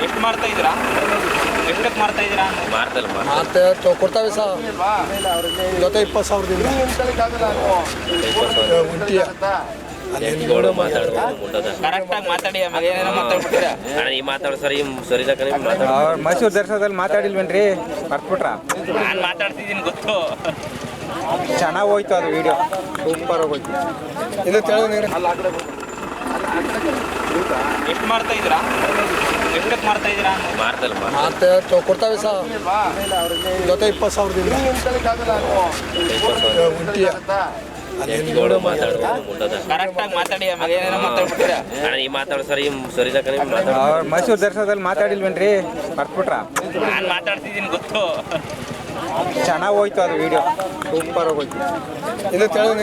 ಎಷ್ಟು ಮಾಡ್ತಾ ಇದ್ದೀರಾ? ಎಷ್ಟಕ್ಕೆ ಮಾಡ್ತಾ ಇದ್ದೀರಾ? ಮತ್ತೆ ಕೊಡ್ತಾವೆ ಸರ್ ಜೊತೆ 20,000ದಿಂದ ಉಂಟಿಯ ಕರೆಕ್ಟಾಗಿ ಮಾತಾಡಿ. ಆಮೇಲೆ ಏನೇನೋ ಮಾತಾಡ್ಬಿಟ್ಟಿರಾ? ಮೈಸೂರು ದರ್ಶನದಲ್ಲಿ ಮಾತಾಡಿಲ್ವೇನ್ರಿ? ಮರ್ತ್ಬಿಟ್ರ? ನಾನು ಮಾತಾಡ್ತಿದ್ದೀನಿ ಗೊತ್ತು. ಚೆನ್ನಾಗಿ ಹೋಯ್ತು ಅದು ವಿಡಿಯೋ, ಸೂಪರ್ ಹೋಯ್ತು. ಇದು ತಿಳಿದ ಎಷ್ಟು ಮಾಡ್ತಾ ಇದ್ದೀರಾ? ಎಷ್ಟಕ್ಕೆ ಮಾಡ್ತಾ ಇದ್ದೀರಾ? ಮತ್ತೆ ಕೊಡ್ತಾವೆ ಸರ್ ಜೊತೆ 20,000ದಿಂದ ಉಂಟಿಯ ಕರೆಕ್ಟಾಗಿ ಮಾತಾಡಿ. ಆಮೇಲೆ ಏನೇನೋ ಮಾತಾಡ್ಬಿಟ್ಟಿರಾ? ಮೈಸೂರು ದರ್ಶನದಲ್ಲಿ ಮಾತಾಡಿಲ್ವೇನ್ರಿ? ಮರ್ತ್ಬಿಟ್ರ? ನಾನು ಮಾತಾಡ್ತಿದ್ದೀನಿ ಗೊತ್ತು. ಚೆನ್ನಾಗಿ ಹೋಯ್ತು ಅದು ವಿಡಿಯೋ, ಸೂಪರ್ ಹೋಯ್ತು. ಇದು ತಿಳಿದ